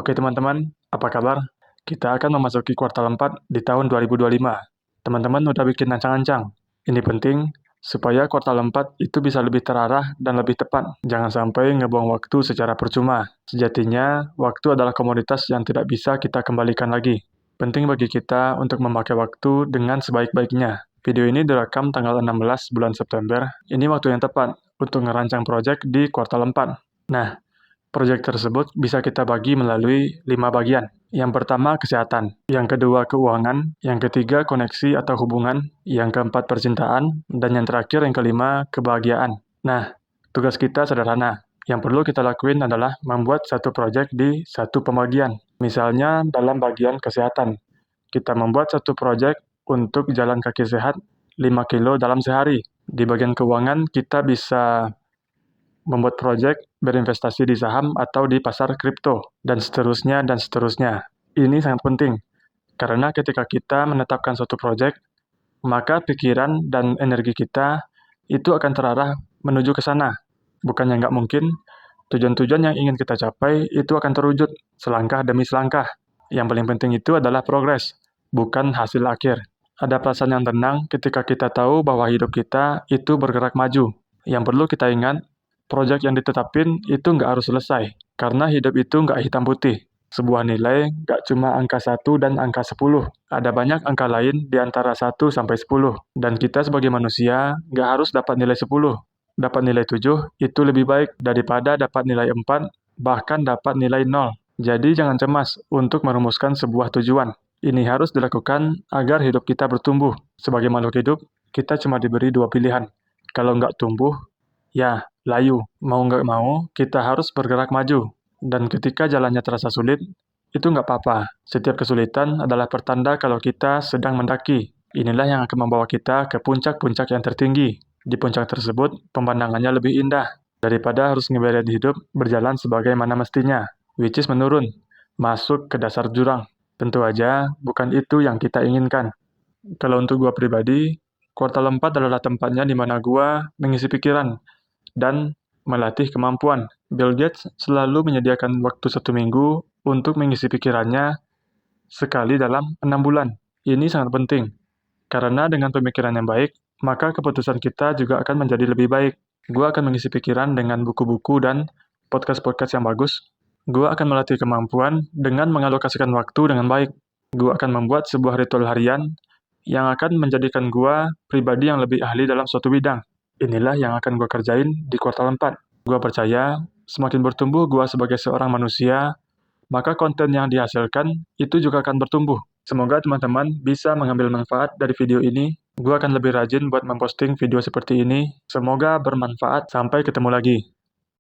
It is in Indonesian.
Oke teman-teman, apa kabar? Kita akan memasuki kuartal 4 di tahun 2025. Teman-teman udah bikin ancang-ancang. Ini penting, supaya kuartal 4 itu bisa lebih terarah dan lebih tepat. Jangan sampai ngebuang waktu secara percuma. Sejatinya, waktu adalah komoditas yang tidak bisa kita kembalikan lagi. Penting bagi kita untuk memakai waktu dengan sebaik-baiknya. Video ini direkam tanggal 16 bulan September. Ini waktu yang tepat untuk ngerancang proyek di kuartal 4. Nah, proyek tersebut bisa kita bagi melalui 5 bagian. Yang pertama, kesehatan. Yang kedua, keuangan. Yang ketiga, koneksi atau hubungan. Yang keempat, percintaan. Dan yang terakhir, yang kelima, kebahagiaan. Nah, tugas kita sederhana. Yang perlu kita lakuin adalah membuat satu proyek di satu pembagian. Misalnya, dalam bagian kesehatan. Kita membuat satu proyek untuk jalan kaki sehat 5 kilo dalam sehari. Di bagian keuangan, kita bisa membuat proyek berinvestasi di saham atau di pasar kripto, dan seterusnya, dan seterusnya. Ini sangat penting, karena ketika kita menetapkan suatu proyek, maka pikiran dan energi kita itu akan terarah menuju ke sana. Bukannya nggak mungkin, tujuan-tujuan yang ingin kita capai itu akan terwujud selangkah demi selangkah. Yang paling penting itu adalah progres, bukan hasil akhir. Ada perasaan yang tenang ketika kita tahu bahwa hidup kita itu bergerak maju. Yang perlu kita ingat, proyek yang ditetapin itu nggak harus selesai, karena hidup itu nggak hitam putih. Sebuah nilai nggak cuma angka 1 dan angka 10. Ada banyak angka lain di antara 1 sampai 10. Dan kita sebagai manusia nggak harus dapat nilai 10. Dapat nilai 7 itu lebih baik daripada dapat nilai 4, bahkan dapat nilai 0. Jadi jangan cemas untuk merumuskan sebuah tujuan. Ini harus dilakukan agar hidup kita bertumbuh. Sebagai makhluk hidup, kita cuma diberi 2 pilihan. Kalau nggak tumbuh, ya layu. Mau nggak mau, kita harus bergerak maju. Dan ketika jalannya terasa sulit, itu nggak apa-apa. Setiap kesulitan adalah pertanda kalau kita sedang mendaki. Inilah yang akan membawa kita ke puncak-puncak yang tertinggi. Di puncak tersebut, pemandangannya lebih indah daripada harus ngebiarin hidup berjalan sebagaimana mestinya, which is menurun, masuk ke dasar jurang. Tentu aja, bukan itu yang kita inginkan. Kalau untuk gua pribadi, kuartal 4 adalah tempatnya di mana gua mengisi pikiran dan melatih kemampuan. Bill Gates selalu menyediakan waktu 1 minggu untuk mengisi pikirannya sekali dalam 6 bulan. Ini sangat penting, karena dengan pemikiran yang baik, maka keputusan kita juga akan menjadi lebih baik. Gua akan mengisi pikiran dengan buku-buku dan podcast-podcast yang bagus. Gua akan melatih kemampuan dengan mengalokasikan waktu dengan baik. Gua akan membuat sebuah ritual harian yang akan menjadikan gua pribadi yang lebih ahli dalam suatu bidang. Inilah yang akan gua kerjain di kuartal 4. Gua percaya, semakin bertumbuh gua sebagai seorang manusia, maka konten yang dihasilkan itu juga akan bertumbuh. Semoga teman-teman bisa mengambil manfaat dari video ini. Gua akan lebih rajin buat memposting video seperti ini. Semoga bermanfaat. Sampai ketemu lagi.